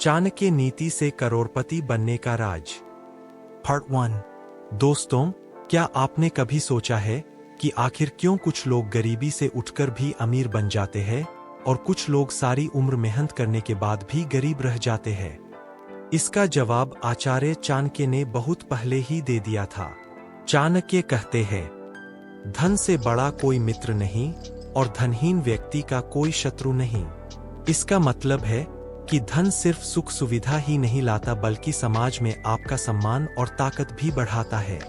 चाणक्य नीति से करोड़पति बनने का राज। पार्ट 1। दोस्तों, क्या आपने कभी सोचा है कि आखिर क्यों कुछ लोग गरीबी से उठकर भी अमीर बन जाते हैं और कुछ लोग सारी उम्र मेहनत करने के बाद भी गरीब रह जाते हैं? इसका जवाब आचार्य चाणक्य ने बहुत पहले ही दे दिया था। चाणक्य कहते हैं, धन से बड़ा कोई मित्र नहीं और धनहीन व्यक्ति का कोई शत्रु नहीं। इसका मतलब है कि धन सिर्फ सुख सुविधा ही नहीं लाता बल्कि समाज में आपका सम्मान और ताकत भी बढ़ाता है।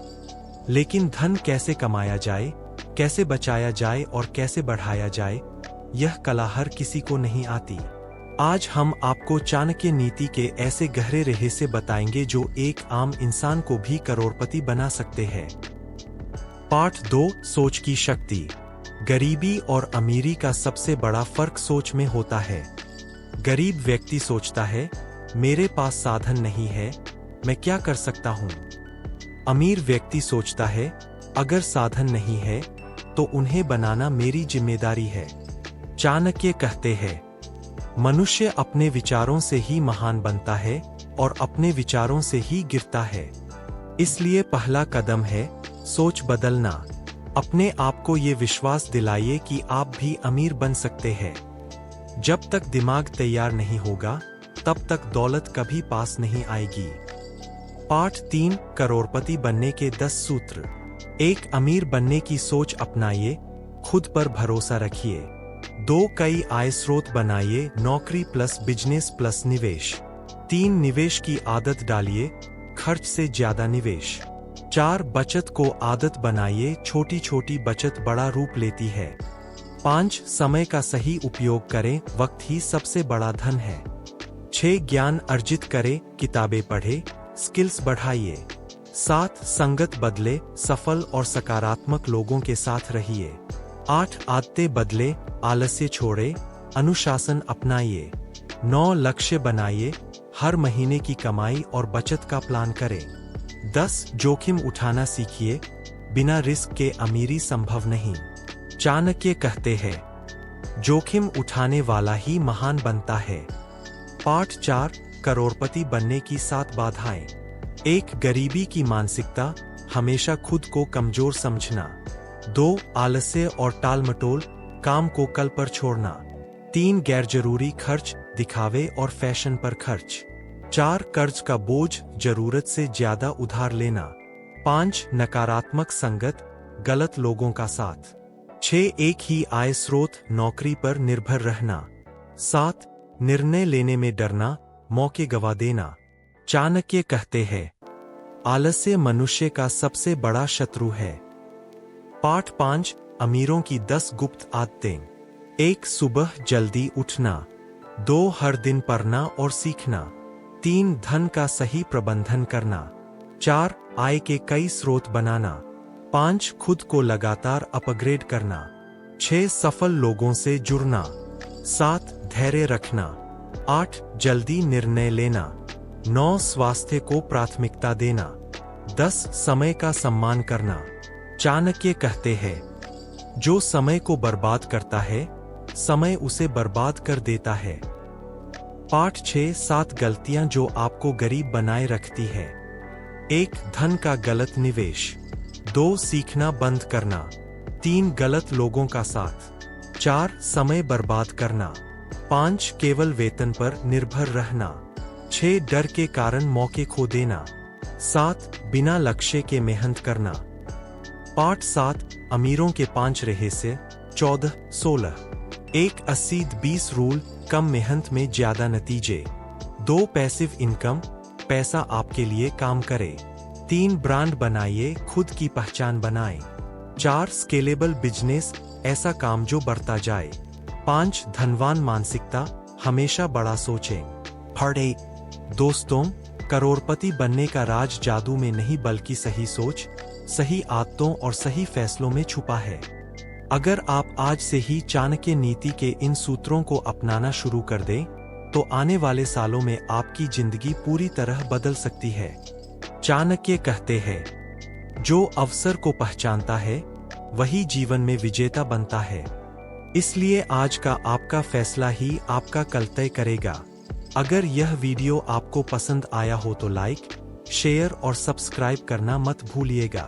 लेकिन धन कैसे कमाया जाए, कैसे बचाया जाए और कैसे बढ़ाया जाए, यह कला हर किसी को नहीं आती। आज हम आपको चाणक्य नीति के ऐसे गहरे रहस्य बताएंगे जो एक आम इंसान को भी करोड़पति बना सकते हैं। पार्ट 2। सोच की शक्ति। गरीबी और अमीरी का सबसे बड़ा फर्क सोच में होता है। गरीब व्यक्ति सोचता है, मेरे पास साधन नहीं है, मैं क्या कर सकता हूँ। अमीर व्यक्ति सोचता है, अगर साधन नहीं है तो उन्हें बनाना मेरी जिम्मेदारी है। चाणक्य कहते हैं, मनुष्य अपने विचारों से ही महान बनता है और अपने विचारों से ही गिरता है। इसलिए पहला कदम है सोच बदलना। अपने आप को ये विश्वास दिलाइए कि आप भी अमीर बन सकते हैं। जब तक दिमाग तैयार नहीं होगा, तब तक दौलत कभी पास नहीं आएगी। पार्ट 3। करोड़पति बनने के 10 सूत्र। एक अमीर बनने की सोच अपनाइए, खुद पर भरोसा रखिए। 2 कई आय स्रोत बनाइए, नौकरी प्लस बिजनेस प्लस निवेश। 3 निवेश की आदत डालिए, खर्च से ज्यादा निवेश। 4 बचत को आदत बनाइए, छोटी छोटी बचत बड़ा रूप लेती है। 5 समय का सही उपयोग करें, वक्त ही सबसे बड़ा धन है। 6 ज्ञान अर्जित करें, किताबें पढ़े, स्किल्स बढ़ाइए। 7 संगत बदले, सफल और सकारात्मक लोगों के साथ रहिए। 8 आदतें बदले, आलस्य छोड़े, अनुशासन अपनाइए। 9 लक्ष्य बनाइए, हर महीने की कमाई और बचत का प्लान करें। 10 जोखिम उठाना सीखिए, बिना रिस्क के अमीरी संभव नहीं। चाणक्य कहते हैं, जोखिम उठाने वाला ही महान बनता है। पार्ट 4। करोड़पति बनने की 7 बाधाएं। 1 गरीबी की मानसिकता, हमेशा खुद को कमजोर समझना। 2 आलस्य और टालमटोल, काम को कल पर छोड़ना। 3 गैरजरूरी खर्च, दिखावे और फैशन पर खर्च। 4 कर्ज का बोझ, जरूरत से ज्यादा उधार लेना। 5 नकारात्मक संगत, गलत लोगों का साथ। 6 एक ही आय स्रोत, नौकरी पर निर्भर रहना। 7 निर्णय लेने में डरना, मौके गवा देना। चाणक्य कहते हैं, आलस्य मनुष्य का सबसे बड़ा शत्रु है। पार्ट 5। अमीरों की 10 गुप्त आदतें। 1 सुबह जल्दी उठना। 2 हर दिन पढ़ना और सीखना। 3 धन का सही प्रबंधन करना। 4 आय के कई स्रोत बनाना। 5 खुद को लगातार अपग्रेड करना। 6 सफल लोगों से जुड़ना। 7 धैर्य रखना। 8 जल्दी निर्णय लेना। 9 स्वास्थ्य को प्राथमिकता देना। 10 समय का सम्मान करना। चाणक्य कहते हैं, जो समय को बर्बाद करता है, समय उसे बर्बाद कर देता है। पार्ट 6। 7 गलतियां जो आपको गरीब बनाए रखती है। 1 धन का गलत निवेश। 2 सीखना बंद करना। 3 गलत लोगों का साथ। 4 समय बर्बाद करना। 5 केवल वेतन पर निर्भर रहना। 6 डर के कारण मौके खो देना। 7 बिना लक्ष्य के मेहनत करना। पार्ट 7। अमीरों के 5 रहस्य। 14 16। 1 80-20 रूल, कम मेहनत में ज्यादा नतीजे। 2 पैसिव इनकम, पैसा आपके लिए काम करे। 3 ब्रांड बनाइए, खुद की पहचान बनाएं। 4 स्केलेबल बिजनेस, ऐसा काम जो बढ़ता जाए। 5 धनवान मानसिकता, हमेशा बड़ा सोचें। पार्ट 8। दोस्तों, करोड़पति बनने का राज जादू में नहीं बल्कि सही सोच, सही आदतों और सही फैसलों में छुपा है। अगर आप आज से ही चाणक्य नीति के इन सूत्रों को अपनाना शुरू कर दें, तो आने वाले सालों में आपकी जिंदगी पूरी तरह बदल सकती है। चाणक्य कहते हैं, जो अवसर को पहचानता है, वही जीवन में विजेता बनता है। इसलिए आज का आपका फैसला ही आपका कल तय करेगा। अगर यह वीडियो आपको पसंद आया हो तो लाइक, शेयर और सब्सक्राइब करना मत भूलिएगा।